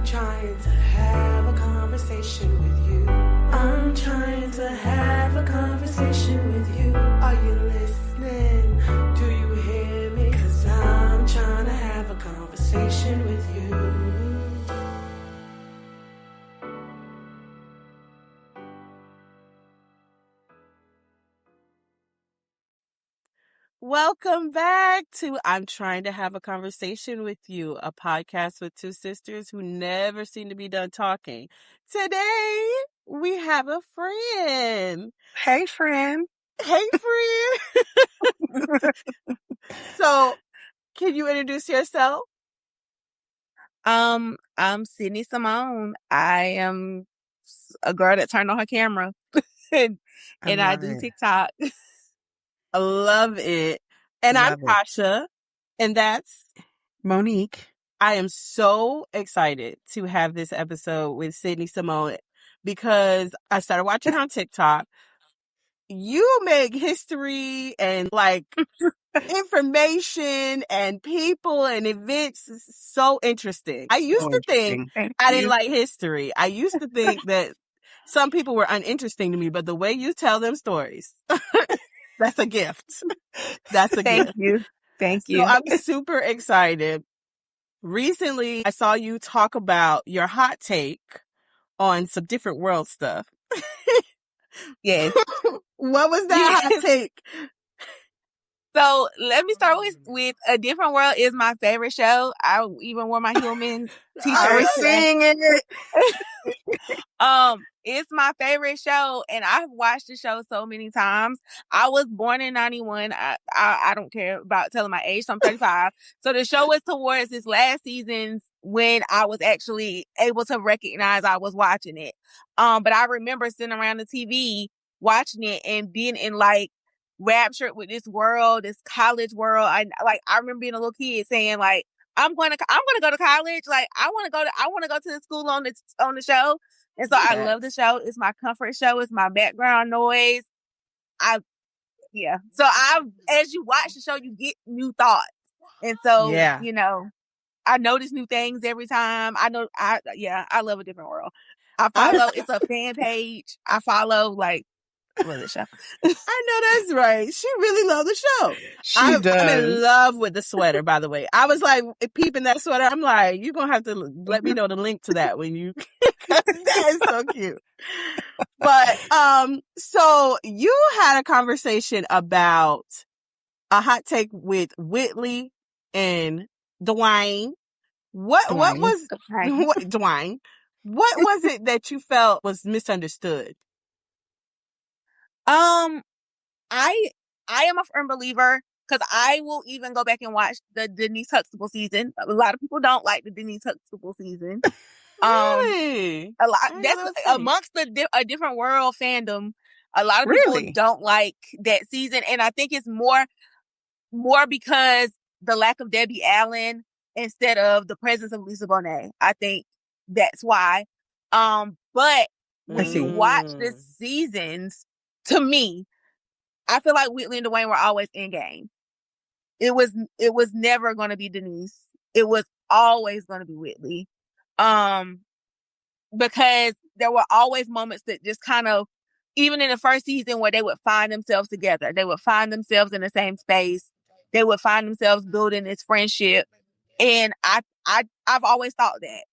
I'm trying to have a conversation with you. I'm trying to have a conversation with you. Are you listening? Do you hear me? 'Cause I'm trying to have a conversation with you. Welcome back to I'm Trying to Have a Conversation with You, a podcast with two sisters who never seem to be done talking. Today, we have a friend. Hey, friend. Hey, friend. So, can you introduce yourself? I'm Symone. I am a girl that turned on her camera and I do TikTok. I love it. And I'm Tasha, and that's Monique. I am so excited to have this episode with Symone because I started watching on TikTok. You make history and like information and people and events so interesting. I used to think I didn't like history. I used to think that some people were uninteresting to me, but the way you tell them stories, that's a gift. That's a gift. Thank you. So I'm super excited. Recently, I saw you talk about your hot take on some different world stuff. Yes. What was that hot take? So let me start with A Different World is my favorite show. I even wore my human t-shirt. I was seeing it. It's my favorite show, and I've watched the show so many times. I was born in 91. I don't care about telling my age, so I'm 35. So the show was towards its last seasons when I was actually able to recognize I was watching it. But I remember sitting around the TV watching it and being in like raptured with this world, this college world. I remember being a little kid saying like, I'm gonna go to college. Like I want to go to the school on the show. And so I love the show. It's my comfort show. It's my background noise. So as you watch the show, you get new thoughts. And so, I notice new things every time. I love A Different World. It's a fan page. I follow love the show. I know that's right. She really loved the show. She does. I'm in love with the sweater, by the way. I was like peeping that sweater. I'm like, you're going to have to let me know the link to that when you, that is so cute. But, so you had a conversation about a hot take with Whitley and Dwayne. What was it that you felt was misunderstood? I am a firm believer because I will even go back and watch the Denise Huxtable season. A lot of people don't like the Denise Huxtable season. Really? A lot. That's amongst A Different World fandom. A lot of people don't like that season, and I think it's more because the lack of Debbie Allen instead of the presence of Lisa Bonet. I think that's why. But when you watch the seasons, to me, I feel like Whitley and Dwayne were always in game. It was never going to be Denise. It was always going to be Whitley. Because there were always moments that just kind of, even in the first season where they would find themselves together, they would find themselves in the same space. They would find themselves building this friendship. And I've always thought that.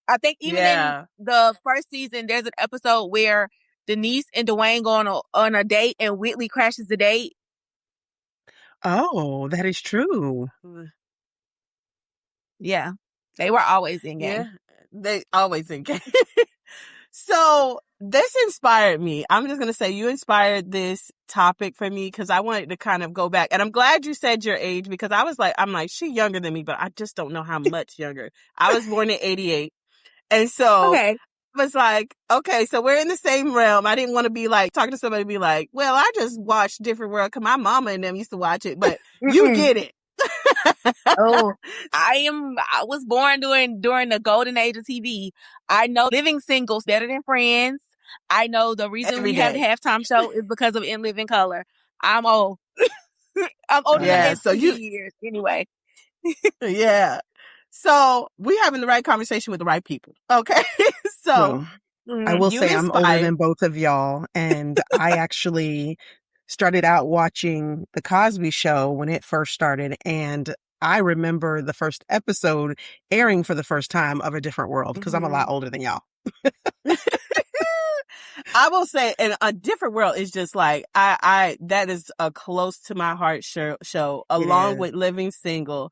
I think even in the first season, there's an episode where Denise and Dwayne go on a date and Whitley crashes the date. Oh, that is true. Yeah. They were always in game. Yeah, they always in game. So this inspired me. I'm just going to say you inspired this topic for me because I wanted to kind of go back. And I'm glad you said your age because I'm like, she's younger than me, but I just don't know how much younger. I was born in 88. And so I was like, okay, so we're in the same realm. I didn't want to be like talking to somebody and be like, well, I just watched Different World because my mama and them used to watch it, but you get it. I was born during the golden age of TV. I know Living Singles better than Friends. I know the reason we have the halftime show is because of In Living Color. I'm old. I'm older than 2 years anyway. Yeah. So we having the right conversation with the right people. Okay. So Well, I will you say I'm older inspired. than both of y'all, and I actually started out watching The Cosby Show when it first started, and I remember the first episode airing for the first time of A Different World because I'm a lot older than y'all. I will say, in A Different World is just like I that is a close to my heart show It along is. with Living Single.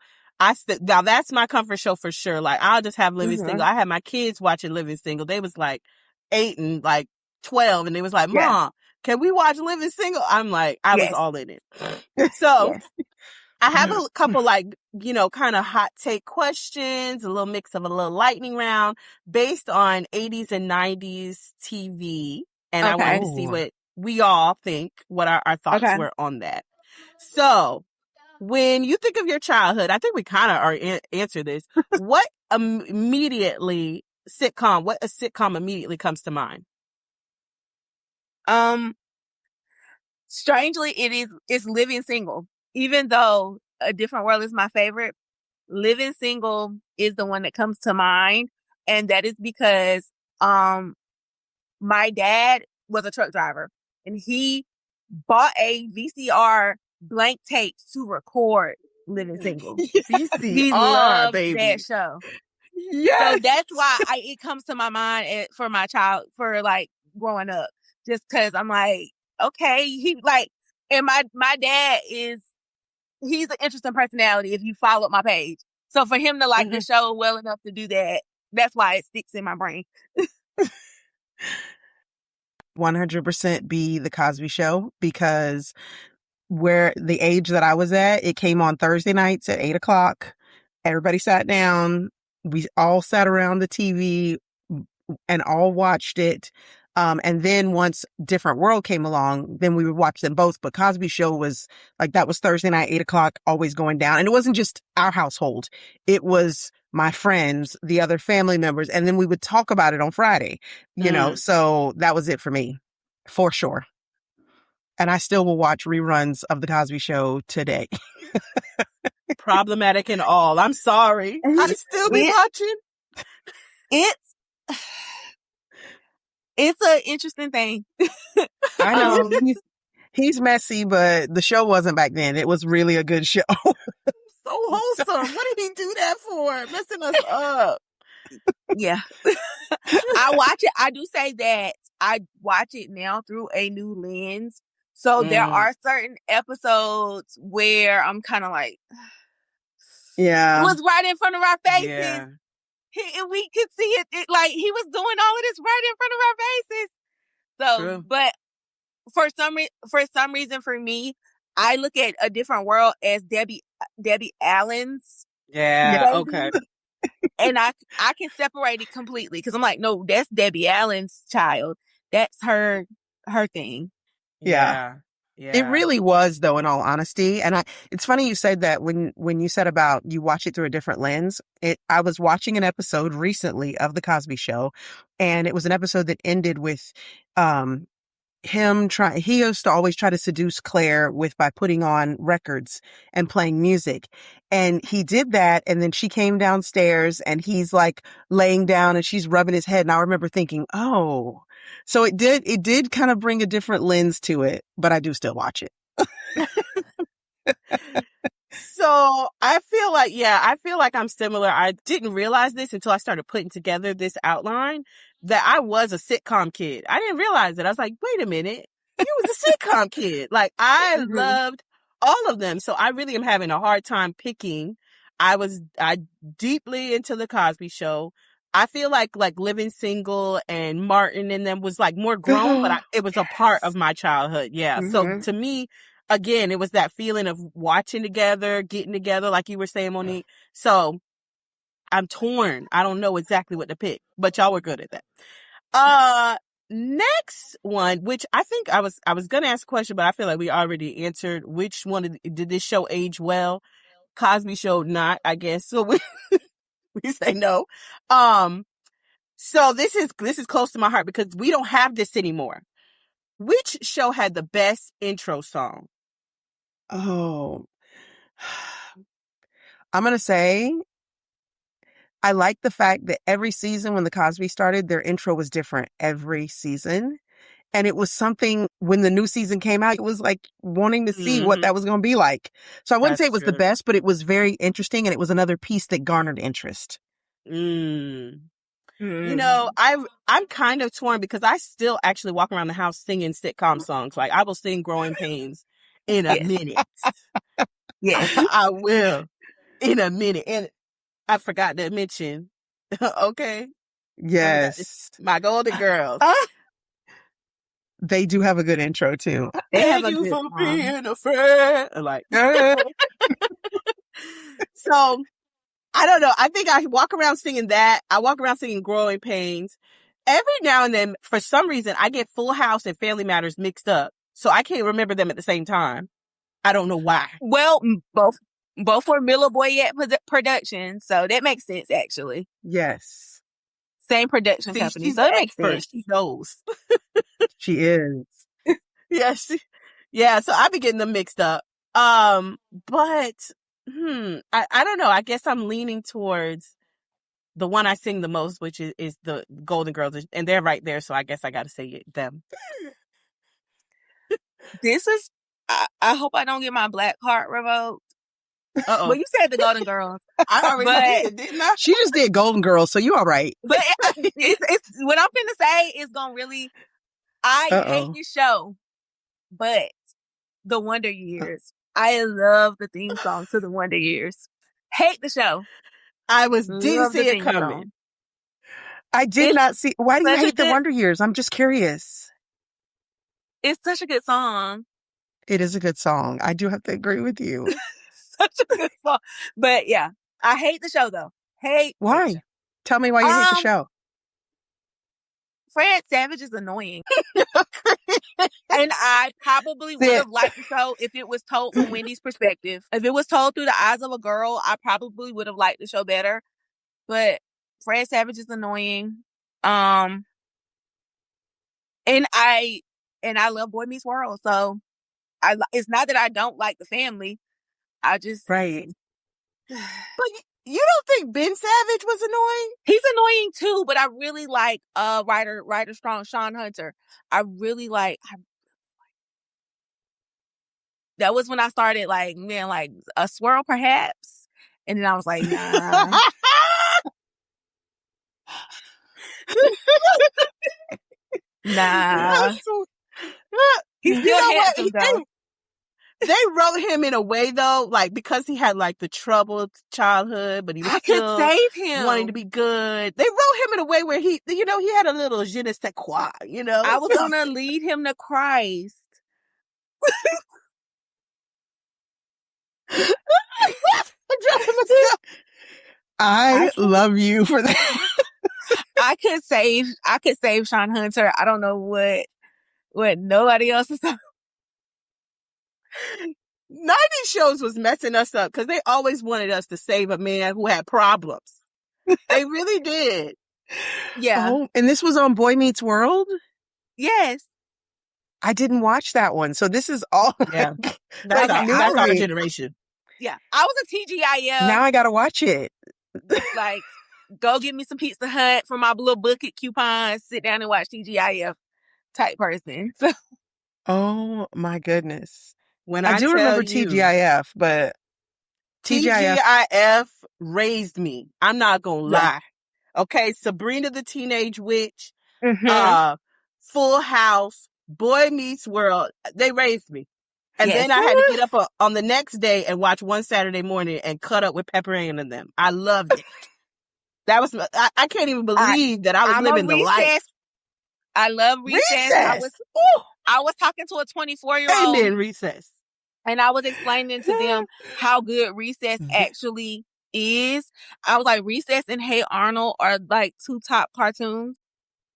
Now that's my comfort show for sure. Like I'll just have Living Single. I had my kids watching Living Single. They was like 8 and like 12, and they was like, Yeah. "Mom, can we watch Living Single?" I'm like, I was Yes. all in it. So Yes. I have a couple like, kind of hot take questions, a little mix of a little lightning round based on 80s and 90s TV. And I wanted Okay. to see Oh, what we all think, what our thoughts Okay. were on that. So when you think of your childhood, I think we kind of are answer this. What a sitcom immediately comes to mind? Strangely, it's Living Single. Even though A Different World is my favorite, Living Single is the one that comes to mind. And that is because my dad was a truck driver and he bought a VCR blank tape to record Living Single. He VCR, loved baby. that show. So Yes. that's why it comes to my mind for my child, for like growing up, just cause I'm like, okay, and my dad he's an interesting personality if you followed my page. So for him to like the show well enough to do that, that's why it sticks in my brain. 100% be The Cosby Show because where the age that I was at, it came on Thursday nights at 8 o'clock. Everybody sat down. We all sat around the TV and all watched it. And then once Different World came along, then we would watch them both. But Cosby Show was like, that was Thursday night, 8 o'clock, always going down. And it wasn't just our household. It was my friends, the other family members. And then we would talk about it on Friday, so that was it for me, for sure. And I still will watch reruns of The Cosby Show today. Problematic and all. I'm sorry. I still be watching. It's an interesting thing. I know he's messy, but the show wasn't back then. It was really a good show. So wholesome. What did he do that for? Messing us up. Yeah. I watch it. I do say that I watch it now through a new lens. So there are certain episodes where I'm kind of like, Yeah. it was right in front of our faces. Yeah. We could see it, like he was doing all of this right in front of our faces. So, True. but for some reason, for me, I look at A Different World as Debbie Allen's Yeah. baby. Okay. And I can separate it completely because I'm like, no, that's Debbie Allen's child. That's her thing. Yeah. It really was, though, in all honesty. And it's funny you said that when you said about you watch it through a different lens. I was watching an episode recently of The Cosby Show, and it was an episode that ended with he used to always try to seduce Claire by putting on records and playing music. And he did that. And then she came downstairs and he's like laying down and she's rubbing his head. And I remember thinking, oh, so it did kind of bring a different lens to it, but I do still watch it. So I feel like I'm similar. I didn't realize this until I started putting together this outline that I was a sitcom kid. I didn't realize it. I was like, wait a minute, you was a sitcom kid. Like I loved all of them. So I really am having a hard time picking. I deeply into The Cosby Show. I feel like Living Single and Martin and them was like more grown, but it was a part of my childhood. Yeah. So to me, again, it was that feeling of watching together, getting together, like you were saying, Monique. So I'm torn. I don't know exactly what to pick, but y'all were good at that. Next one, which I think I was going to ask a question, but I feel like we already answered. Which one did this show age well? Cosby Show, not, I guess. So we say no. So this is close to my heart because we don't have this anymore. Which show had the best intro song? Oh, I'm going to say I like the fact that every season when the Cosby started, their intro was different every season. And it was something when the new season came out, it was like wanting to see what that was going to be like. So I wouldn't say That's it was the true. best, but it was very interesting. And it was another piece that garnered interest. You know, I'm kind of torn because I still actually walk around the house singing sitcom songs. Like I will sing Growing Pains in a minute. Yes. I will in a minute. And I forgot to mention, okay? Yes. My Golden Girls. They do have a good intro too. They have Thank a you good for song. being a friend. Like, so I don't know. I think I walk around singing that. I walk around singing Growing Pains. Every now and then, for some reason, I get Full House and Family Matters mixed up. So I can't remember them at the same time. I don't know why. Well, both were Miller Boyette Productions, so that makes sense actually. Yes. Same production See, company, she's so it an makes expert. sense. She knows. She is. Yes. Yeah, so I be getting them mixed up. But I don't know. I guess I'm leaning towards the one I sing the most, which is the Golden Girls, and they're right there, so I guess I got to say them. This is. I hope I don't get my black card revoked. Uh-oh. Well, you said the Golden Girls. I already did, didn't I? She just did Golden Girls, so you all right. But it's what I'm finna say is gonna really. I hate this show, but the Wonder Years. I love the theme song to the Wonder Years. Hate the show. I didn't Love see the it theme coming. song. I did not see. Why do you such a hate the good- Wonder Years? I'm just curious. It's such a good song. It is a good song. I do have to agree with you. Such a good song. But yeah, I hate the show though. Why? Tell me why you hate the show. Fred Savage is annoying. And I probably would have liked the show if it was told from Wendy's perspective. If it was told through the eyes of a girl, I probably would have liked the show better. But Fred Savage is annoying. And I love Boy Meets World. So it's not that I don't like the family. I just Right. But you don't think Ben Savage was annoying? He's annoying too, but I really like writer strong Sean Hunter. I really like. That was when I started like, man, like a swirl perhaps, and then I was like, nah. Nah. He's still handsome though. They wrote him in a way though, like because he had like the troubled childhood, but he was still save him. wanting to be good. They wrote him in a way where he had a little je ne sais quoi, I was gonna lead him to Christ. I love you for that. I could save Sean Hunter. I don't know what nobody else is talking. 90s shows was messing us up because they always wanted us to save a man who had problems. They really did. Yeah. Oh, and this was on Boy Meets World? Yes. I didn't watch that one. So this is all. Yeah. That's our generation. Yeah. I was a TGIF. Now I got to watch it. Like, go get me some Pizza Hut for my little bucket coupons, sit down and watch TGIF type person. So. Oh my goodness. When I do remember TGIF, but TGIF raised me. I'm not going to lie. Okay. Sabrina the Teenage Witch, Full House, Boy Meets World. They raised me. And then I had to get up on the next day and watch One Saturday Morning and cut up with Pepper Ann and them. I loved it. That was, I can't even believe that I was living the life. I love Recess. I was talking to a 24-year-old. Amen, Recess. And I was explaining to them how good Recess actually is. I was like, Recess and Hey Arnold are like two top cartoons.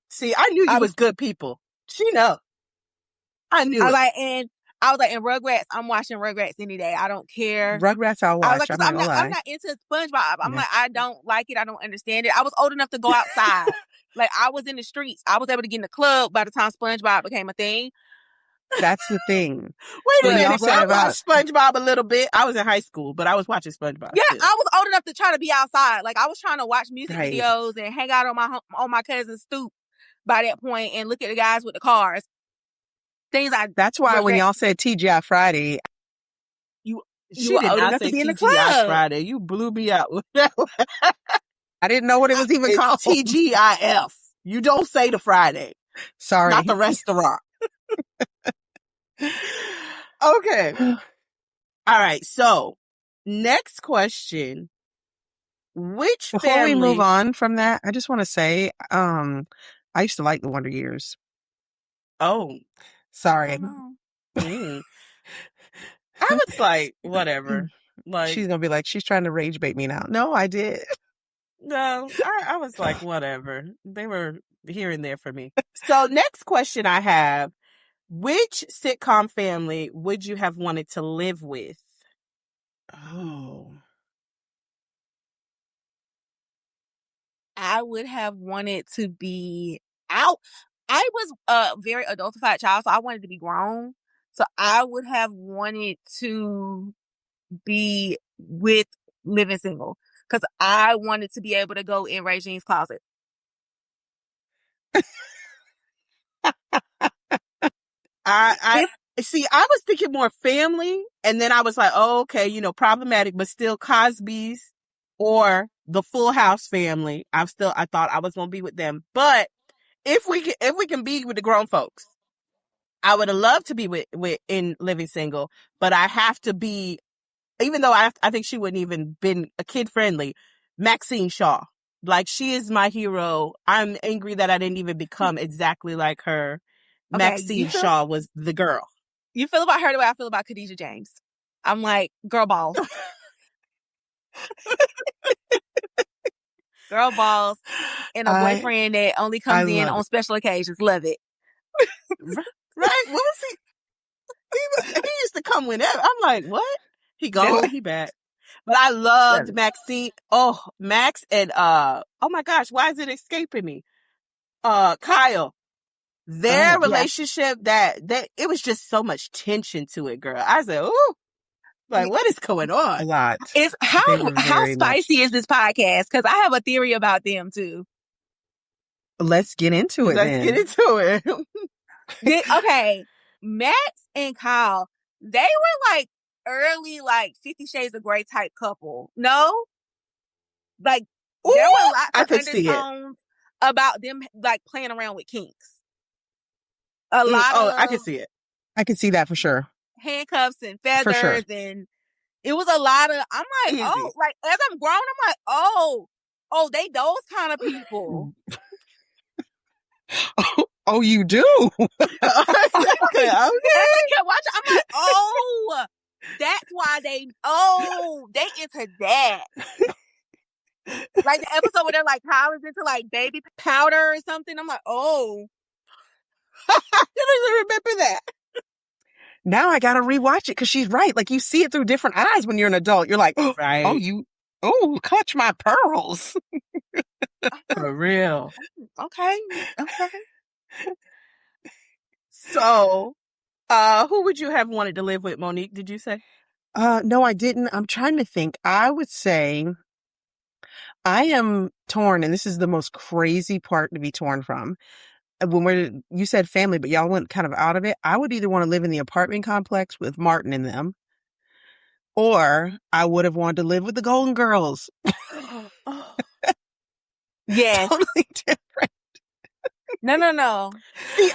See, I knew you was good people. She know. I knew. I was like, in Rugrats, I'm watching Rugrats any day. I don't care. Rugrats I'll watch. I'm not into SpongeBob. I'm like, I don't like it. I don't understand it. I was old enough to go outside. Like, I was in the streets. I was able to get in the club by the time SpongeBob became a thing. That's the thing. Wait a When y'all minute. said I about watched SpongeBob a little bit. I was in high school, but I was watching SpongeBob Yeah, still. I was old enough to try to be outside. Like I was trying to watch music Right. videos and hang out on my cousin's stoop by that point and look at the guys with the cars. Things I That's why when regret. y'all said TGI Friday, You She were did old not enough to say be in the TGI club. Friday. You blew me out. I didn't know what it was even It's called. TGIF. You don't say the Friday, Sorry. not the restaurant. Okay. All right. So, next question. Which Before family? we move on from that, I just want to say, I used to like the Wonder Years. Oh, Sorry. mm. I was like, whatever. Like, She's gonna be like, she's trying to rage bait me now. No, I did. no, I was like, whatever. They were here and there for me. So, next question I have: which sitcom family would you have wanted to live with? Oh. I would have wanted to be out. I was a very adultified child, so I wanted to be grown. So I would have wanted to be with living single because I wanted to be able to go in Regine's closet. I see. I was thinking more family, and then I was like, oh, okay, problematic, but still Cosby's or the Full House family. I thought I was gonna be with them, but if we can be with the grown folks, I would have loved to be with in Living Single, but I have to be, even though I think she wouldn't even been a kid friendly, Maxine Shaw. Like, she is my hero. I'm angry that I didn't even become exactly like her. Okay, Maxine Shaw was the girl. You feel about her the way I feel about Khadijah James. I'm like, girl balls. Girl balls and a boyfriend that only comes in on special occasions. Love it. Right? What was he? He used to come whenever. I'm like, what? He gone? He back. But I loved Maxine. Oh, Max and oh my gosh, why is it escaping me? Kyle. Their relationship, that it was just so much tension to it, girl. I said, ooh, like, what is going on? A lot. It's how spicy is this podcast? Because I have a theory about them too. Let's get into it. Get into it. Okay, Max and Kyle, they were like early, like 50 Shades of Grey type couple. No, like there were lots of undertones about them like playing around with kinks. A lot of I can see it. I can see that for sure. Handcuffs and feathers, and it was a lot of. I'm like, Easy. oh, like as I'm grown, I'm like, oh, they those kind of people. Oh, you do? Okay. I'm like, oh, that's why they into that. Like the episode where they're like, Kyle is into like baby powder or something. I'm like, oh. You don't even remember that. Now I gotta rewatch it because she's right. Like, you see it through different eyes when you're an adult. You're like, right. Clutch my pearls. For real. Okay. So, who would you have wanted to live with, Monique? Did you say? No, I didn't. I'm trying to think. I would say I am torn, and this is the most crazy part to be torn from. When you said family, but y'all went kind of out of it. I would either want to live in the apartment complex with Martin and them, or I would have wanted to live with the Golden Girls. Yes. Totally different. No. See,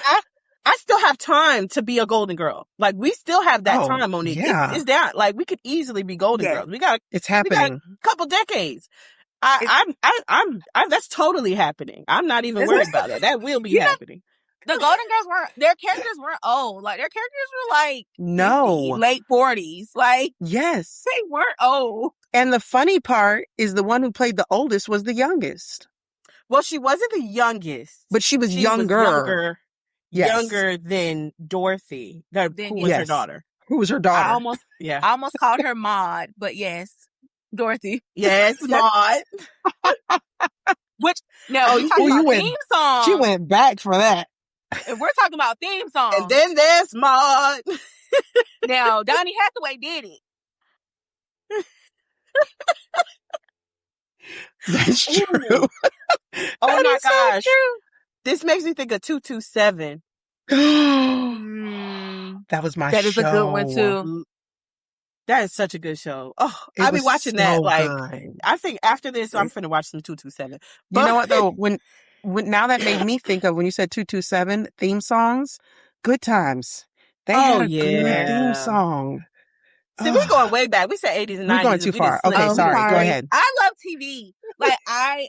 I still have time to be a Golden Girl. Like, we still have that time, Monique. Yeah. It's down. Like, we could easily be Golden Girls. It's happening. A couple decades. I'm that's totally happening. I'm not even worried about it. That will be happening. The Golden Girls their characters weren't old. Like, their characters were like 50, late 40s. Like, yes, they weren't old. And the funny part is the one who played the oldest was the youngest. Well, she wasn't the youngest, but she was younger. Younger than Dorothy, who was her daughter. Who was her daughter? I almost called her Maud, but yes, Dorothy. Yes, Maud. Which you theme song. She went back for that. If we're talking about theme songs, And then there's Maud. now Donny Hathaway did it. That's Ooh. true. Oh That my is so gosh. true. This makes me think of 227. That was my That is show. a good one too. That is such a good show. Oh, It I'll be was watching that. so Like, good. I think after this, I'm finna watch some 227. You know what though? When now that made me think of when you said 227 theme songs, Good Times. They had a good theme song. See, we're going way back. We said 80s and 90s. We're going too far. Okay, sorry. Go ahead. I love TV. Like I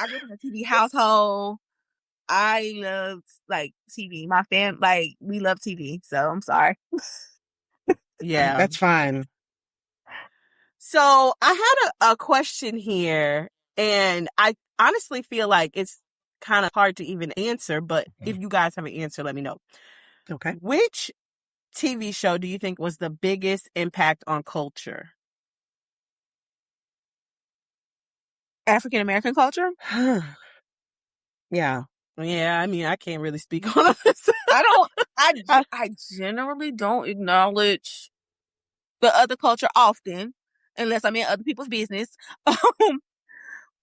grew up in a TV household. I love like TV. My fam, like we love TV. So I'm sorry. Yeah, that's fine. So I had a question here, and I honestly feel like it's kind of hard to even answer, but if you guys have an answer, let me know. Okay. Which TV show do you think was the biggest impact on culture? African American culture? Yeah. Yeah, I mean, I can't really speak on this. I generally don't acknowledge the other culture often, unless I'm in other people's business.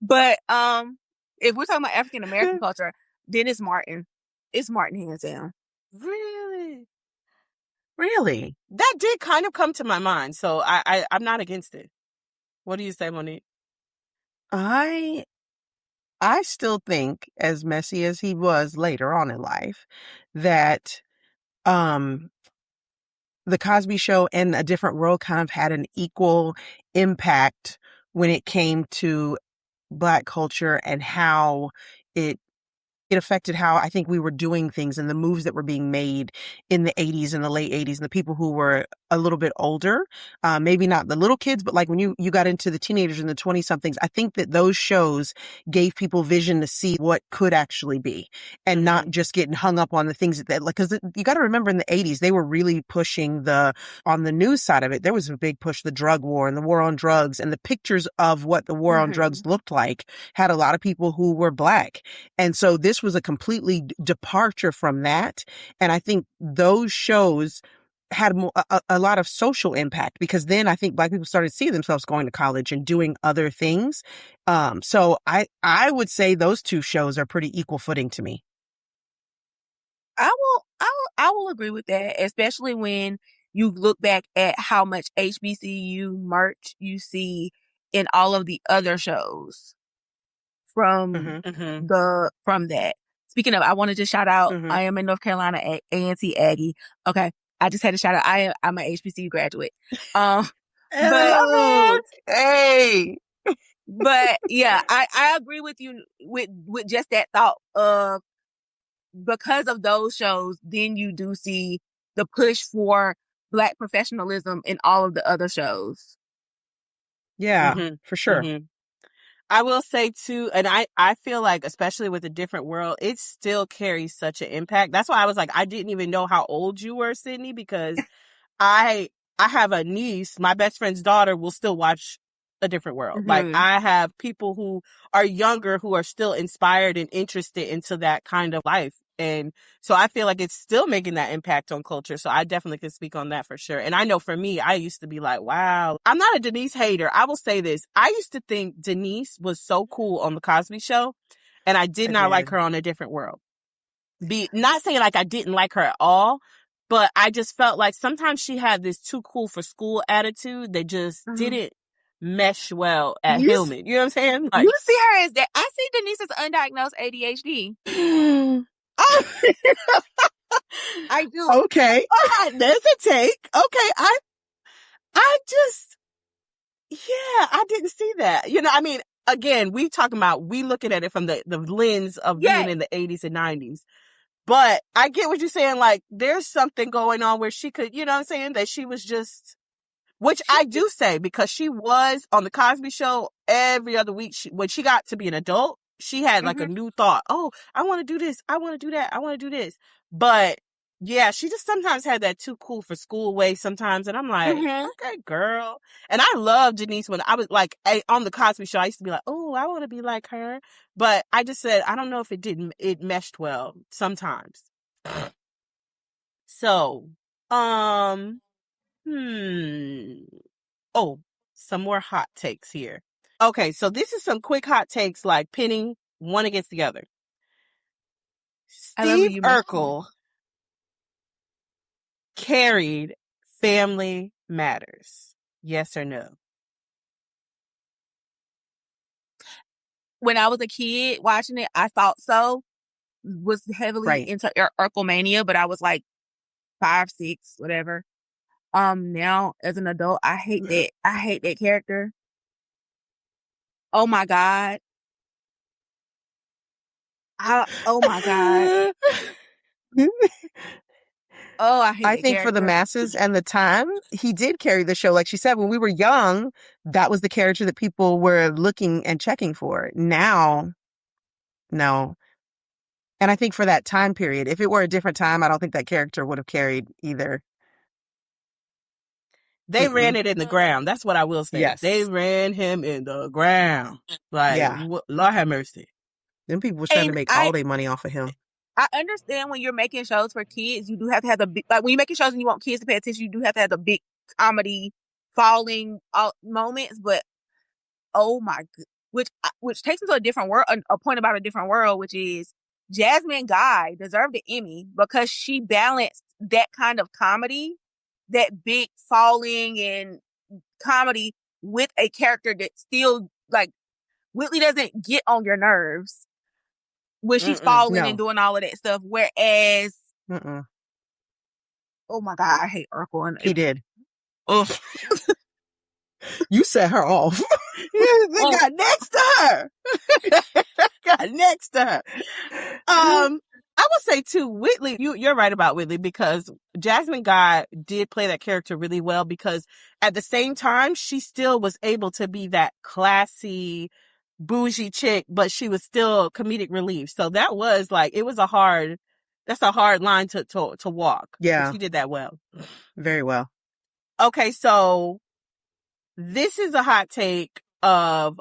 But if we're talking about African American culture, then it's Martin. It's Martin hands down. Really? Really? That did kind of come to my mind, so I'm not against it. What do you say, Monique? I still think, as messy as he was later on in life, that The Cosby Show and A Different World kind of had an equal impact when it came to Black culture and how it affected how I think we were doing things and the moves that were being made in the 80s and the late 80s, and the people who were a little bit older, maybe not the little kids, but like when you got into the teenagers and the 20 somethings, I think that those shows gave people vision to see what could actually be and not just getting hung up on the things that like, cause you got to remember in the 80s, they were really pushing on the news side of it. There was a big push, the drug war and the war on drugs, and the pictures of what the war on drugs looked like had a lot of people who were Black. And so this was a completely departure from that. And I think those shows had a lot of social impact, because then I think Black people started seeing themselves going to college and doing other things. So I would say those two shows are pretty equal footing to me. I will agree with that, especially when you look back at how much HBCU merch you see in all of the other shows from that. Speaking of, I want to just shout out, I am in North Carolina at A&T Aggie. Okay. I just had to shout out. I'm an HBCU graduate. But hey, but yeah, I agree with you with just that thought of, because of those shows, then you do see the push for Black professionalism in all of the other shows. Yeah, for sure. I will say too, and I feel like, especially with A Different World, it still carries such an impact. That's why I was like, I didn't even know how old you were, Sydney, because I have a niece, my best friend's daughter will still watch A Different World. Like, I have people who are younger who are still inspired and interested into that kind of life. And so I feel like it's still making that impact on culture. So I definitely can speak on that for sure. And I know for me, I used to be like, wow, I'm not a Denise hater. I will say this. I used to think Denise was so cool on The Cosby Show, and I did not like her on A Different World. Not saying like I didn't like her at all, but I just felt like sometimes she had this too cool for school attitude that just didn't mesh well at Hillman. You know what I'm saying? Like, you see her as that. I see Denise as undiagnosed ADHD. I do. Okay. All right, there's a take. Okay. I just, yeah, I didn't see that. You know, I mean, again, we looking at it from the lens of being in the 80s and 90s. But I get what you're saying. Like, there's something going on where she could, you know what I'm saying? That she was just, which I do say, because she was on The Cosby Show every other week. When she got to be an adult, she had like a new thought. Oh, I want to do this. I want to do that. I want to do this. But yeah, she just sometimes had that too cool for school way sometimes. And I'm like, okay, girl. And I love Denise when I was like on The Cosby Show. I used to be like, oh, I want to be like her. But I just said, I don't know if it meshed well sometimes. So, oh, some more hot takes here. Okay, so this is some quick hot takes, like pinning one against the other. I love when Steve you make Urkel carried Family Matters. Yes or no? When I was a kid watching it, I thought so. Was heavily Right. into Urkelmania, but I was like 5, 6, whatever. Now as an adult, I hate that. I hate that character. Oh my God. Oh my God. Oh, I hate I that think for the character. masses and the time, he did carry the show. Like she said, when we were young, that was the character that people were looking and checking for. Now, no. And I think for that time period, if it were a different time, I don't think that character would have carried either. They ran Mm-mm. it in the ground. That's what I will say. They Yes. ran him in the ground. Like, Yeah. Lord have mercy. Them people was trying to And make all their money off of him. I understand when you're making shows for kids, you do have to have the big, like when you're making shows and you want kids to pay attention, you do have to have the big comedy falling moments. But oh my, which takes me to a different world, a point about a different world, which is Jasmine Guy deserved the Emmy because she balanced that kind of comedy, that big falling and comedy, with a character that still like Whitley doesn't get on your nerves when she's falling and No. doing all of that stuff. Whereas, Mm-mm. oh my God, I hate Urkel. And He did. ugh. You set her off. They got next to her. Got next to her. I would say too, Whitley, you're right about Whitley, because Jasmine Guy did play that character really well, because at the same time, she still was able to be that classy, bougie chick, but she was still comedic relief. So that was like, that's a hard line to walk. Yeah. But she did that well. Very well. Okay, so this is a hot take of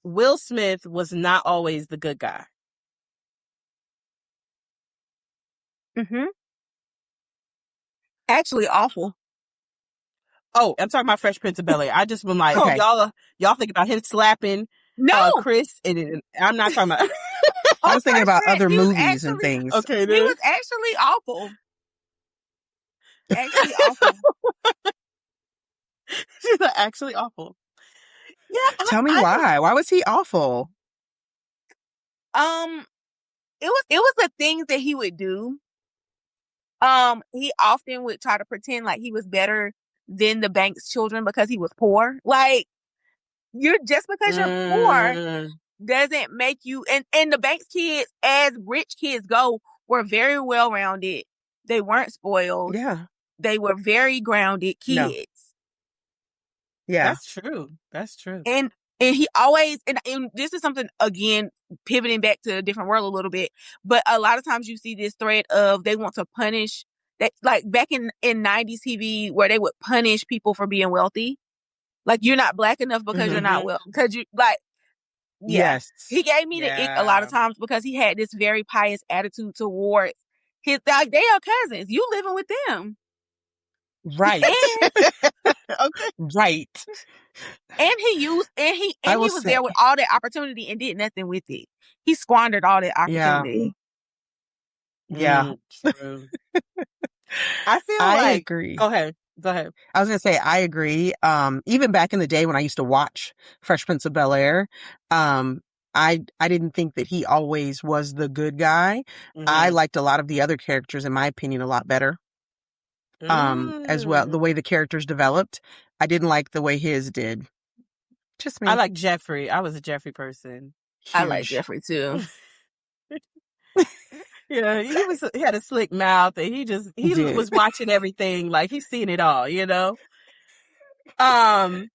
Will Smith was not always the good guy. Mm-hmm. Actually, awful. Oh, I'm talking about Fresh Prince of Bel-Air. I just been like, Okay. y'all think about him slapping Chris, and I'm not talking about. I was thinking about other movies and things. Okay, he was actually awful. Actually awful. She's actually awful. Yeah. Tell me why. Why was he awful? It was the things that he would do. He often would try to pretend like he was better than the Banks children because he was poor. Like, you're just because you're poor doesn't make you, and the Banks kids, as rich kids go, were very well rounded. They weren't spoiled. Yeah. They were very grounded kids. No. Yeah. That's true. And he always, and this is something, again, pivoting back to a different world a little bit, but a lot of times you see this thread of they want to punish that, like back in 90s TV, where they would punish people for being wealthy. Like, you're not black enough because you're not wealthy. Because you, like, yeah. Yes. He gave me the ick a lot of times because he had this very pious attitude towards his, like, they are cousins. You living with them. Right. Okay. Right. And he was there with all that opportunity and did nothing with it. He squandered all that opportunity. Yeah. True. I agree. Go ahead. I was going to say, I agree. Even back in the day when I used to watch Fresh Prince of Bel-Air, I didn't think that he always was the good guy. I liked a lot of the other characters, in my opinion, a lot better. As well, the way the characters developed, I didn't like the way his did. Just me. I like Jeffrey. I was a Jeffrey person. Huge. I like Jeffrey too. Yeah, he had a slick mouth, and he was watching everything, like he's seen it all, you know. I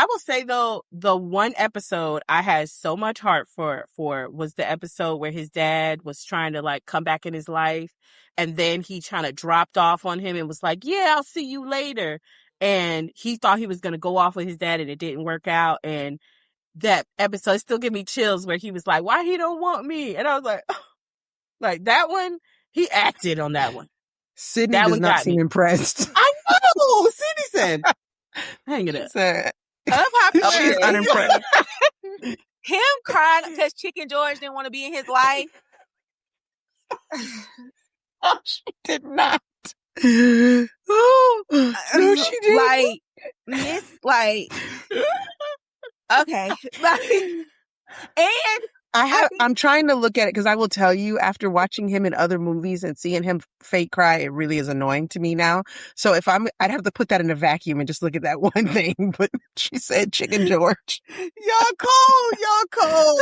will say though, the one episode I had so much heart for was the episode where his dad was trying to like come back in his life, and then he kind of dropped off on him and was like, "Yeah, I'll see you later." And he thought he was going to go off with his dad, and it didn't work out. And that episode still give me chills, where he was like, "Why he don't want me?" And I was like, oh. Like that one, he acted on that one. Sydney That does one not got seem me. impressed. I know. Sydney said, "Hang it up." Unpopular She's unimpressed. him crying because Chicken George didn't want to be in his life. Oh, she did not. Oh, no, she didn't. Like, Miss, like, okay. Like, and I'm trying to look at it because I will tell you, after watching him in other movies and seeing him fake cry, it really is annoying to me now. So I'd have to put that in a vacuum and just look at that one thing. But she said Chicken George. Y'all cold.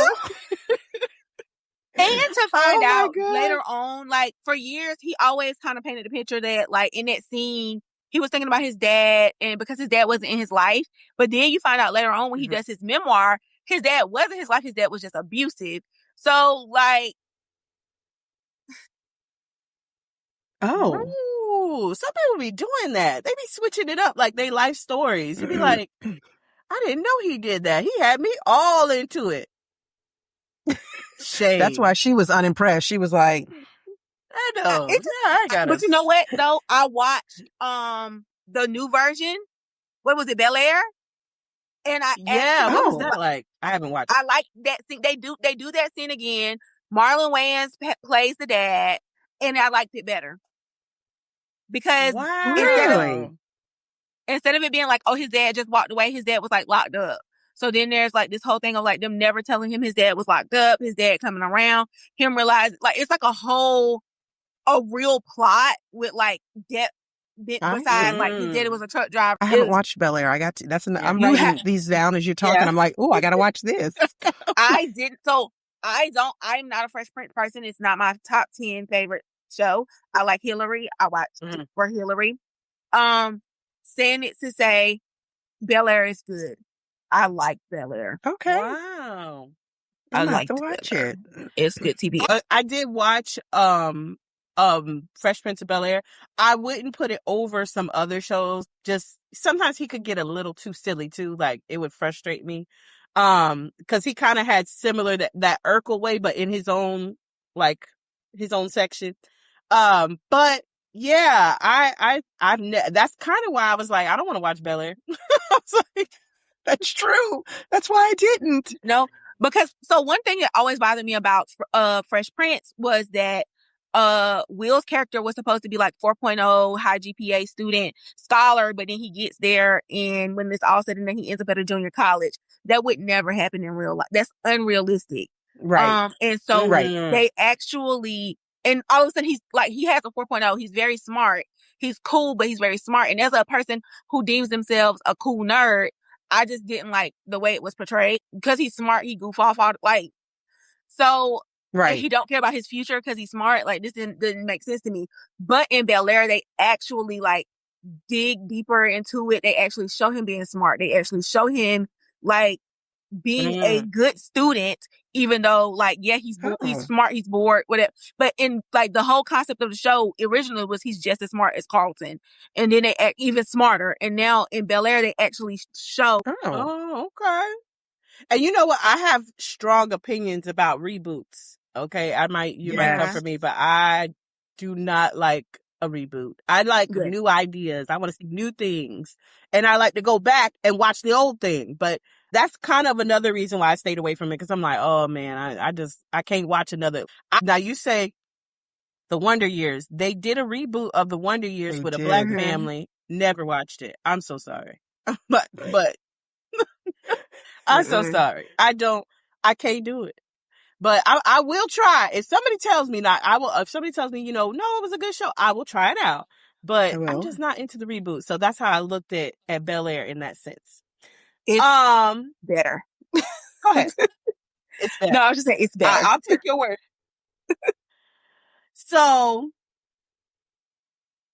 And to find out God. later on, like, for years, he always kind of painted the picture that, like, in that scene, he was thinking about his dad, and because his dad wasn't in his life. But then you find out later on when he does his memoir, his dad wasn't his life. His dad was just abusive. So, like, Ooh, some people be doing that. They be switching it up like they life stories. You be like, I didn't know he did that. He had me all into it. Shame. That's why she was unimpressed. She was like, I know. I got it. But you know what, though? I watched the new version. What was it, Bel Air? And what was that like? I haven't watched it. I like that scene. They do that scene again. Marlon Wayans plays the dad, and I liked it better. Because instead of it being like, oh, his dad just walked away, his dad was like locked up. So then there's like this whole thing of like them never telling him his dad was locked up, his dad coming around, him realizing, like, it's like a real plot with like depth besides like his daddy was a truck driver. I haven't watched Bel Air. I got to. I'm writing these down as you're talking. I'm like, oh, I got to watch this. I didn't. So I'm not a Fresh Prince person. It's not my top 10 favorite show. I like Hillary. I watched for Hillary. Saying it to say Bel Air is good. I like Bel Air. Okay. Wow. I like to watch it. It's good TV. I did watch Fresh Prince of Bel Air. I wouldn't put it over some other shows. Just sometimes he could get a little too silly too. Like it would frustrate me. Because he kind of had similar that Urkel way, but in his own section. But yeah, that's kind of why I was like, I don't want to watch Bel Air. I was like, that's true. That's why I didn't. No, because so one thing that always bothered me about Fresh Prince was that Will's character was supposed to be like 4.0 high GPA student scholar, but then he gets there and when it's all said and done, he ends up at a junior college. That would never happen in real life. That's unrealistic. Right. And so they actually, and all of a sudden he has a 4.0. He's very smart. He's cool, but he's very smart. And as a person who deems themselves a cool nerd, I just didn't like the way it was portrayed. Because he's smart, he goof off all like, so he don't care about his future because he's smart. Like this didn't make sense to me. But in Bel Air, they actually like dig deeper into it. They actually show him being smart. They actually show him like being a good student, even though like, yeah, he's smart, he's bored, whatever. But in like the whole concept of the show originally was he's just as smart as Carlton. And then they act even smarter. And now in Bel Air, they actually show. Oh, okay. And you know what? I have strong opinions about reboots. Okay. You might come for me, but I do not like a reboot. I like new ideas. I want to see new things. And I like to go back and watch the old thing. But that's kind of another reason why I stayed away from it. Because I'm like, oh man, I can't watch another. Now you say The Wonder Years. They did a reboot of The Wonder Years with a black family. Never watched it. I'm so sorry. but I'm so sorry. I can't do it. But I will try. If somebody tells me if somebody tells me, no, it was a good show, I will try it out. But I'm just not into the reboot. So that's how I looked at Bel Air in that sense. It's better. Go ahead. It's better. No, I was just saying it's better. I'll take your word. So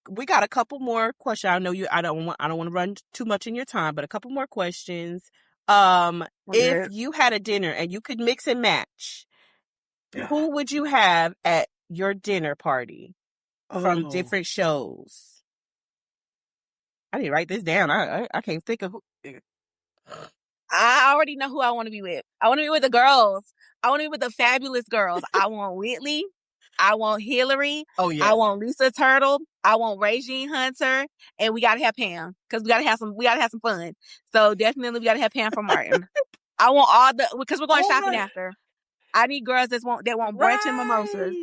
we got a couple more questions. I know I don't want to run too much in your time, but a couple more questions. If you had a dinner and you could mix and match, who would you have at your dinner party from different shows? I need to write this down. I can't think of who. I already know who I want to be with. I want to be with the girls. I want to be with the fabulous girls. I want Whitley. I want Hillary. Oh yeah. I want Lisa Turtle. I want Regine Hunter, and we gotta have Pam because we gotta have some fun. So definitely we gotta have Pam from Martin. I want all because we're going shopping after. I need girls that want brunch and mimosas.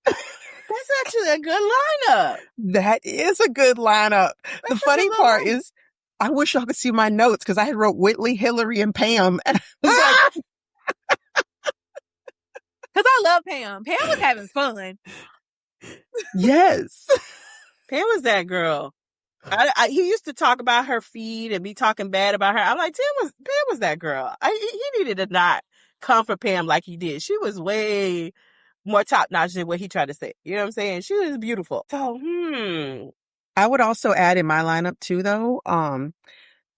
That's actually a good lineup. That is a good lineup. The funny part is, I wish y'all could see my notes because I had wrote Whitley, Hillary, and Pam. And I was like, because I love Pam. Pam was having fun. yes. Pam was that girl. He used to talk about her feed and be talking bad about her. I'm like, Pam was that girl. He needed to not come for Pam like he did. She was way more top notch than what he tried to say. You know what I'm saying? She was beautiful. So, I would also add in my lineup too, though,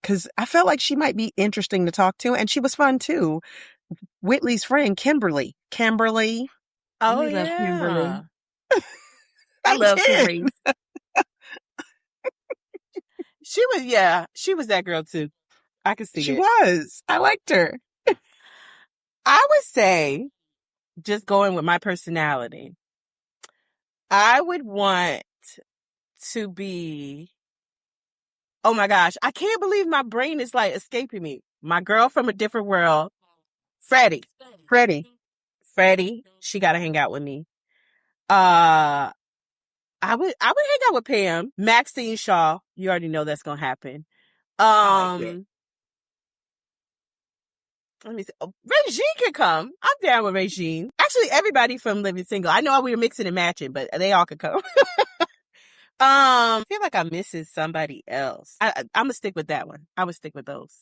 because I felt like she might be interesting to talk to, and she was fun too. Whitley's friend, Kimberly. Oh, We love yeah. Kimberly. I love Kimberly. She was that girl too. I could see it. She was. I liked her. I would say, just going with my personality, I would want to be, oh my gosh, I can't believe my brain is like escaping me. My girl from a different world, Freddie. She got to hang out with me. I would hang out with Pam. Maxine Shaw, you already know that's gonna happen. Let me see. Oh, Regine can come. I'm down with Regine. Actually, everybody from Living Single. I know we were mixing and matching, but they all could come. I feel like I'm missing somebody else. I'm gonna stick with that one. I would stick with those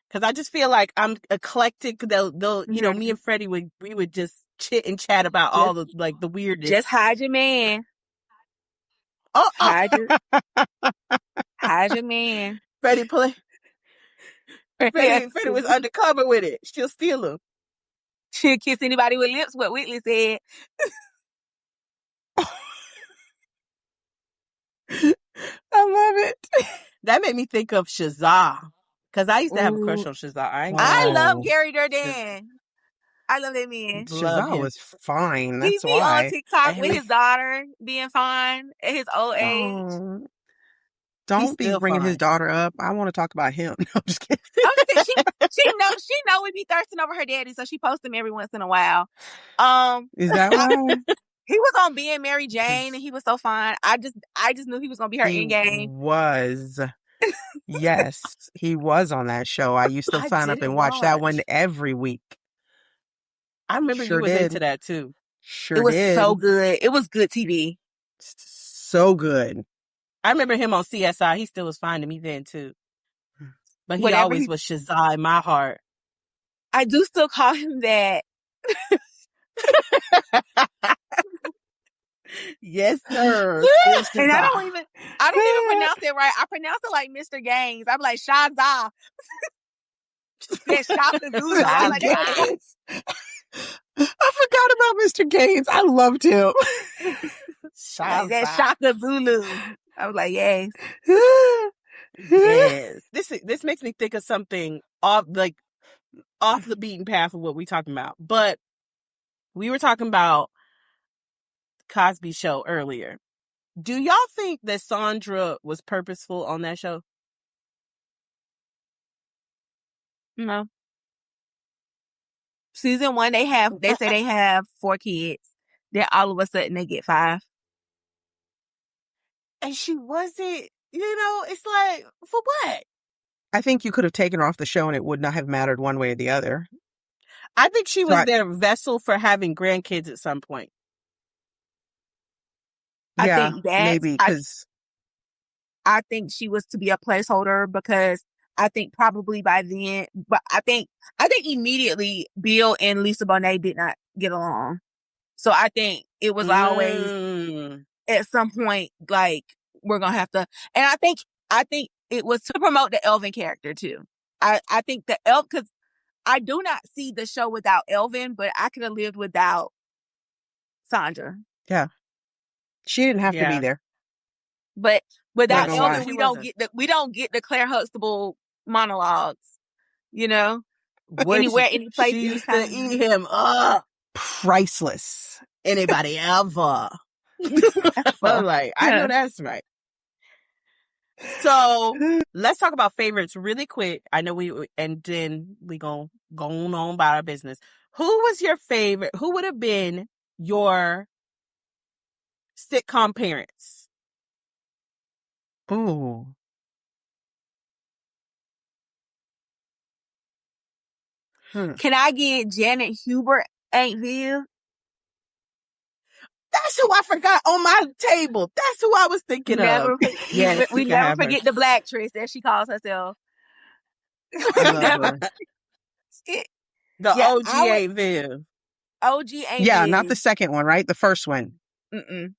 because I just feel like I'm eclectic. They'll you know, me and Freddie we would just chit and chat about all the like the weirdness. Just hide your man. Hide your man. Freddie was undercover with it. She'll steal him. She'll kiss anybody with lips, what Whitley said. I love it. That made me think of Shazaa. Because I used to have a crush on Shazaa. I love Gary Durden. I love that man. Shazaa was fine. That's he be why. on TikTok with his daughter being fine at his old age. Don't be bringing his daughter up. I want to talk about him. No, I'm just kidding. She know we be thirsting over her daddy, so she posts him every once in a while. Is that why? He was on Being Mary Jane, and he was so fine. I just knew he was gonna be her endgame. Yes, he was on that show. I used to sign up and watch that one every week. I remember you was into that too. It was so good. It was good TV. So good. I remember him on CSI. He still was fine to me then too. But he always was Shazaa in my heart. I do still call him that. Yes, sir. And I don't even pronounce it right. I pronounce it like Mr. Gaines. I'm like Shazaa. Shaka Zulu. I forgot about Mr. Gaines. I loved him. That Shaka Zulu. I was like, yes. Yes. This makes me think of something off the beaten path of what we're talking about. But we were talking about Cosby Show earlier. Do y'all think that Sandra was purposeful on that show? No. Season 1, they say they have 4 kids. Then all of a sudden they get 5. And she wasn't, it's like, for what? I think you could have taken her off the show and it would not have mattered one way or the other. I think she was their vessel for having grandkids at some point. Yeah, I think that maybe because I think she was to be a placeholder because I think probably by then, but I think immediately Bill and Lisa Bonet did not get along. So I think it was always at some point like we're gonna have to, and I think it was to promote the Elvin character too. I think the because I do not see the show without Elvin, but I could have lived without Sandra. Yeah. She didn't have to be there. But without Elvin, we don't get the Claire Huxtable monologues, anywhere, any place. She used to eat him up. priceless. Anybody ever. I was like, I know that's right. So let's talk about favorites really quick. I know and then we gonna go on about our business. Who was your favorite? Who would have been your sitcom parents? Ooh. Can I get Janet Hubert, Aunt Viv? That's who I forgot on my table. That's who I was thinking of. Yes, we never forget the black Trish, as she calls herself. I love her. The Yeah, OG Aunt Viv. OG Aunt Yeah, Viv. not the second one, right? The first one. The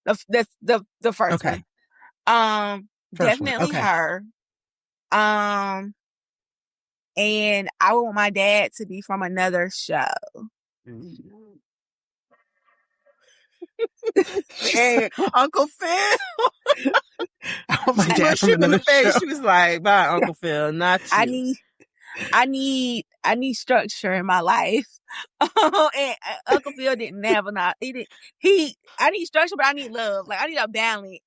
first Okay. one. First one. Definitely Okay. her. And I want my dad to be from another show. Hey, Uncle Phil. Oh, my dad from another show. She was like, "Bye, Uncle Phil, not you." I need structure in my life. And Uncle Phil didn't have enough. I need structure, but I need love. Like, I need a balance.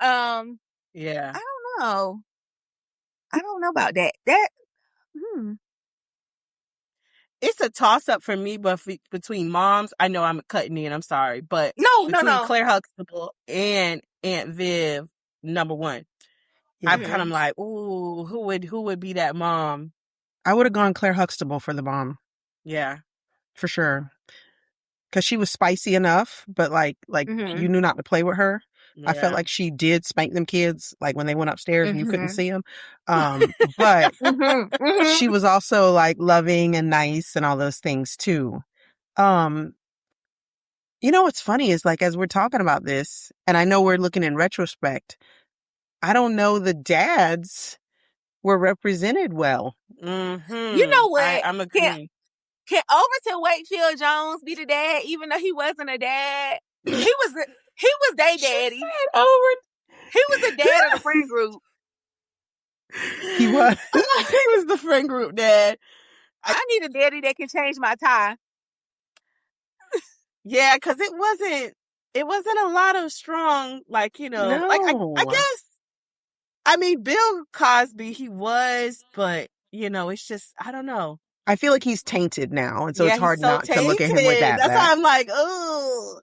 Yeah. I don't know. I don't know about that. It's a toss up for me, but between moms, I know I'm cutting in. I'm sorry, but no. Claire Huxtable and Aunt Viv, number one. Yeah. I'm kind of like, ooh, who would be that mom? I would have gone Claire Huxtable for the mom. Yeah, for sure. Because she was spicy enough, but like you knew not to play with her. Yeah. I felt like she did spank them kids, like when they went upstairs and you couldn't see them. But she was also like loving and nice and all those things too. You know what's funny is, like, as we're talking about this, and I know we're looking in retrospect, I don't know the dads were represented well. Mm-hmm. You know what? I'm agreeing. Can Overton Wakefield Jones be the dad, even though he wasn't a dad? He was their daddy. He was the dad of the friend group. He was. He was the friend group dad. I need a daddy that can change my tie. Yeah, because it wasn't a lot of strong, like, you know, No. like I guess, I mean, Bill Cosby, he was, but, you know, it's just, I don't know. I feel like he's tainted now, and so it's hard not tainted to look at him with that. That's why I'm like, oh.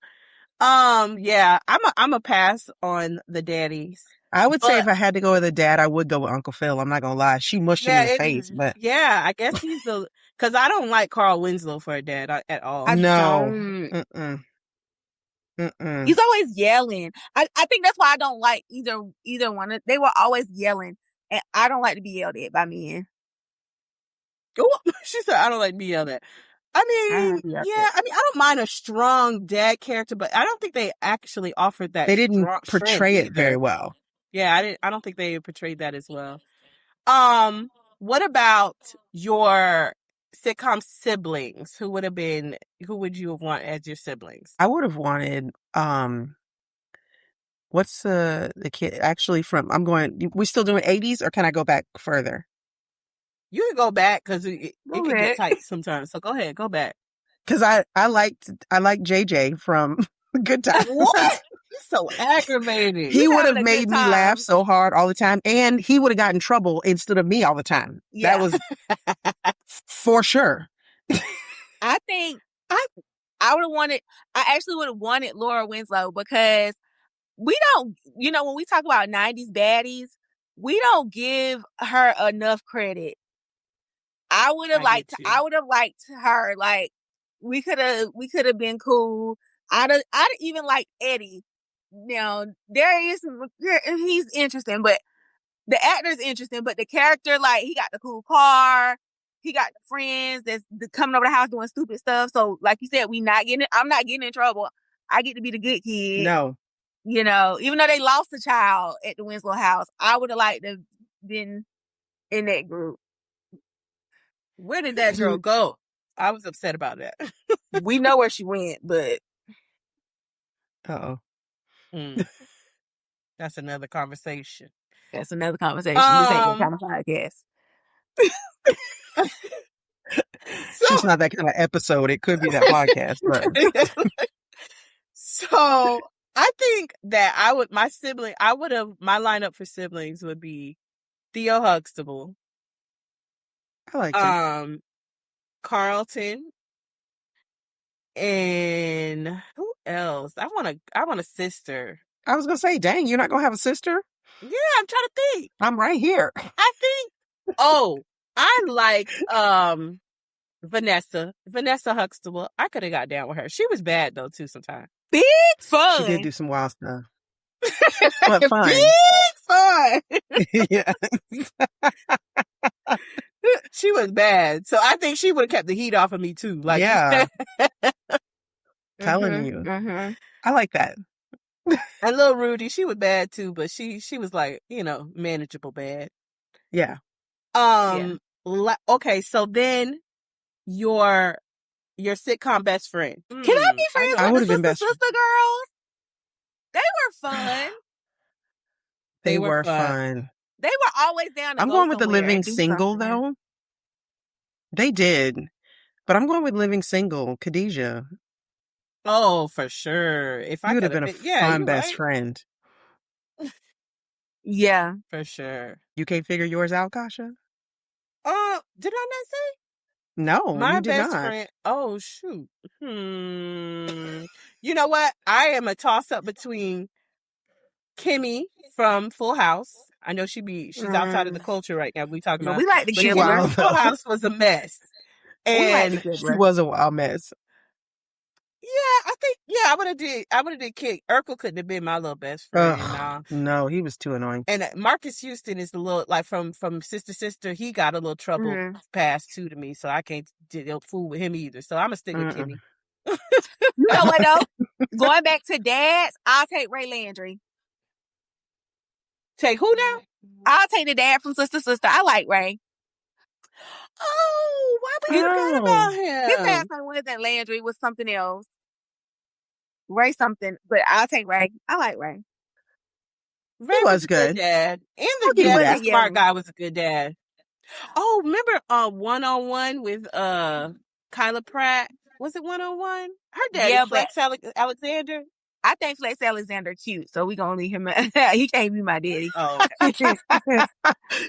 Yeah, I'm a pass on the daddies. I would say if I had to go with a dad, I would go with Uncle Phil. I'm not gonna lie. She mushed him in the face, but yeah, I guess he's because I don't like Carl Winslow for a dad at all. No. He's always yelling. I think that's why I don't like either one. They were always yelling, and I don't like to be yelled at by men. She said, I don't like to be yelled at. I mean, I don't mind a strong dad character, but I don't think they actually offered that. They didn't portray it very well. Yeah, I don't think they portrayed that as well. What about your sitcom siblings? Who would you have wanted as your siblings? I would have wanted, what's the kid actually from, we still doing 80s, or can I go back further? You can go back because it can get tight sometimes. So go ahead, go back. Because I liked JJ from Good Times. What? He's so aggravating. He would have made me laugh so hard all the time, and he would have gotten in trouble instead of me all the time. Yeah. That was for sure. I think I actually would have wanted Laura Winslow, because we don't, when we talk about 90s baddies, we don't give her enough credit. I would have liked her. Like, we could have been cool. I'd even like Eddie. He's interesting, but the actor's interesting, but the character, like, he got the cool car, he got the friends that's coming over the house doing stupid stuff. So, like you said, I'm not getting in trouble. I get to be the good kid. No. Even though they lost a child at the Winslow house, I would have liked to have been in that group. Where did that girl go? I was upset about that. We know where she went, but that's another conversation. This ain't the kind of podcast. So, Just not that kind of episode. It could be that podcast, but so I think that my lineup for siblings would be Theo Huxtable, I like that. Carlton, and who else? I want a sister. I was gonna say, dang, you're not gonna have a sister? Yeah, I'm trying to think. I'm right here. I think. Oh, I liked Vanessa Huxtable. I could have got down with her. She was bad though too sometimes. Big fun. She did do some wild stuff. But fun. Big fun. Yeah. She was bad. So I think she would have kept the heat off of me too. Like, yeah. Telling you. Mm-hmm. I like that. And little Rudy, she was bad too, but she was like, manageable bad. Yeah. Okay, so then your sitcom best friend. Can I be friends I with the would've been sister best girls? They were fun. They were fun. They were always down to I'm go going with the somewhere living and do single something. though. They did. But I'm going with living single, Khadijah. Oh, for sure. If I You would have could been a fun best friend. Yeah. For sure. You can't figure yours out, Kasha? Did I not say? No, My you did best not. friend. Oh, shoot. You know what? I am a toss up between Kimmy from Full House. I know she's outside of the culture right now. We talking But about. we like to But give Kimmy wild, from Full House was a mess. We like And to give She was a wild mess. yeah, I think I would have did Kid. Urkel couldn't have been my little best friend. Nah. No, he was too annoying. And Marcus Houston is a little like from Sister. He got a little trouble past too to me, so I can't fool with him either. So I'm gonna stick with Kimmy. You know what though? Going back to dads, I'll take Ray Landry. Take who now? I'll take the dad from Sister. I like Ray. Oh, why we forgot about him? His last name wasn't Landry, it was something else. Ray something, but I'll take Ray. I like Ray. Ray He was a good good. dad. And I'll give you that. the smart guy was a good dad. Oh, remember One-on-One with Kyla Pratt? Was it One-on-One? Her daddy, Flex Alexander. I think Flex Alexander cute, so we gonna leave him. He can't be my daddy. Oh, okay.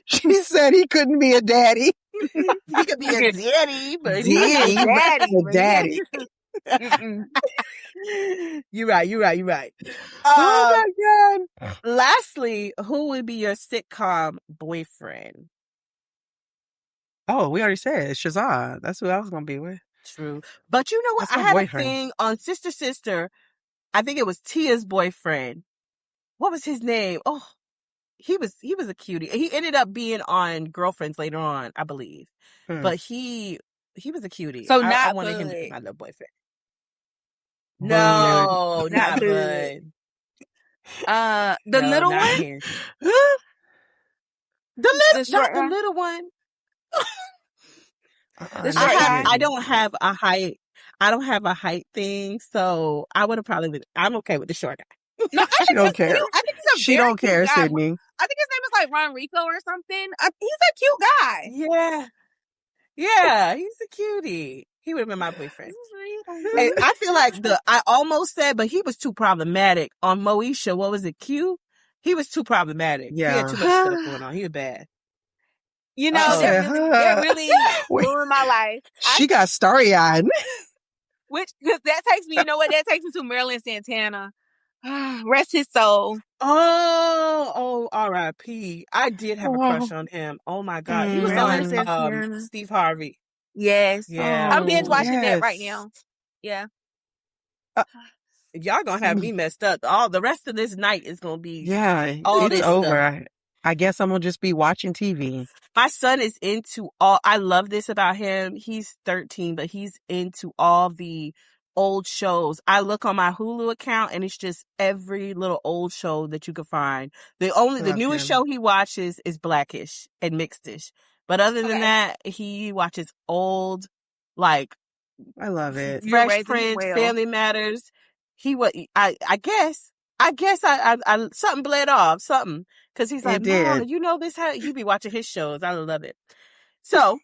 She said he couldn't be a daddy. He could be a daddy, but daddy. You're right. Oh my God. Lastly, who would be your sitcom boyfriend? Oh, we already said Shazad. That's who I was gonna be with. True. But you know what? That's I my had boyfriend. a thing on Sister. I think it was Tia's boyfriend. What was his name? Oh, he was a cutie. He ended up being on Girlfriends later on, I believe. But he was a cutie. So I wanted him to be Bud. my little boyfriend. Bud. No, Not not Bud. Bud. The No, little not one? him. The short Not the guy? little one. The short guy? I don't have a height. I don't have a height thing, so I would have probably been. I'm okay with the short guy. No, I She think don't he's care. cute. I think he's a She very don't cute care, guy. Sydney. I think his name is like Ron Rico or something. He's a cute guy. Yeah, he's a cutie. He would have been my boyfriend. And I feel like I almost said, but he was too problematic on Moesha. What was it, Q? He was too problematic. Yeah. He had too much stuff going on. He was bad. You know, Uh-oh. that really ruined my life. She got starry-eyed. Because that takes me, you know what? That takes me to Marilyn Santana. Rest his soul. Oh, R.I.P. I did have a crush on him. Oh my God. He was Marilyn on Santana. Steve Harvey. Yes. Yeah. I'm binge watching that yes. right now. Yeah. Y'all gonna have me messed up. All the rest of this night is gonna be Yeah, all it's this over. stuff. I guess I'm gonna just be watching TV. My son is into I love this about him. He's 13, but he's into all the old shows. I look on my Hulu account and it's just every little old show that you can find. The newest show he watches is Blackish and Mixedish. But other than that, he watches old, like, I love it. Fresh Prince, Family Matters. I guess I something bled off, because he's like, Mom, you know this, how he be watching his shows. I love it. So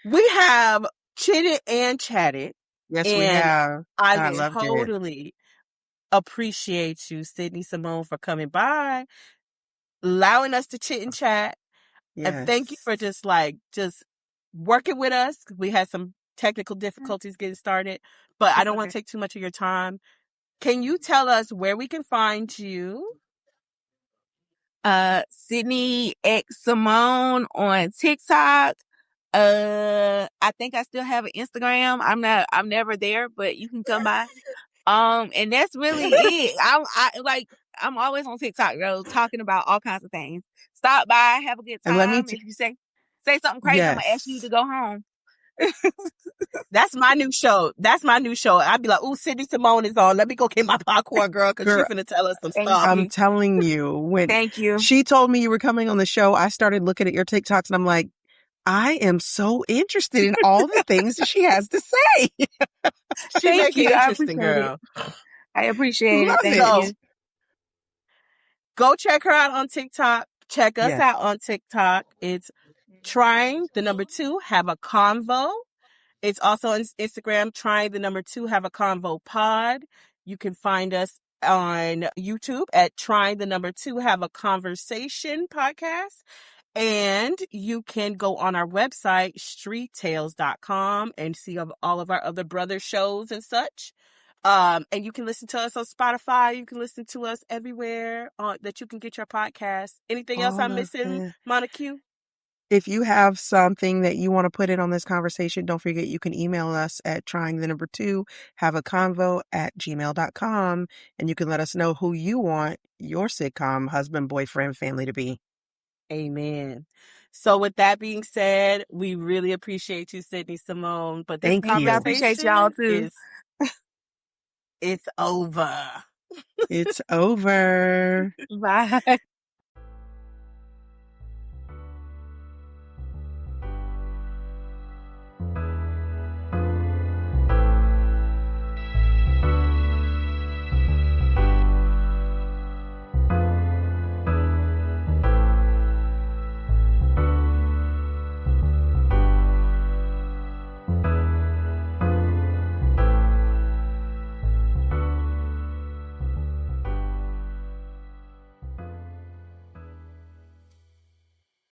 We have chitted and chatted. Yes, we And have. I I loved it. totally appreciate you, Sydney Simone, for coming by, allowing us to chit and chat. And thank you Yes. for just working with us. We had some technical difficulties getting started, but I don't want to take too much of your time. Can you tell us where we can find you? Sydney X Simone on TikTok. I think I still have an Instagram. I'm never there, but you can come by. And that's really it. I'm always on TikTok, though, talking about all kinds of things. Stop by, have a good And let me time. If you say something crazy, I'm gonna ask you yes. to go home. That's my new show. I'd be like, "Ooh, Sydney Simone is on. Let me go get my popcorn, girl, because she's Girl, finna tell us some Thank stuff." I'm telling you, when Thank you. she told me you were coming on the show, I started looking at your TikToks and I'm like, I am so interested in all the things that she has to say. She Thank make it you. I interesting, appreciate it. girl. I appreciate it. Love Thank So you. go check her out on TikTok. Check us Yes. out on TikTok. It's trying the number 2 have a convo. It's also on Instagram, trying the number 2 have a convo pod. You can find us on YouTube at trying the number 2 have a conversation podcast. And you can go on our website, streettales.com, and see all of our other brother shows and such. And you can listen to us on Spotify. You can listen to us everywhere that you can get your podcast. Anything else All I'm of missing, it. Monica? If you have something that you want to put in on this conversation, don't forget you can email us at trying the number 2 have a convo at gmail.com, and you can let us know who you want your sitcom husband, boyfriend, family to be. Amen. So with that being said, we really appreciate you, Sydney Simone. But this Thank you. I appreciate y'all conversation too. it's over. It's over. Bye.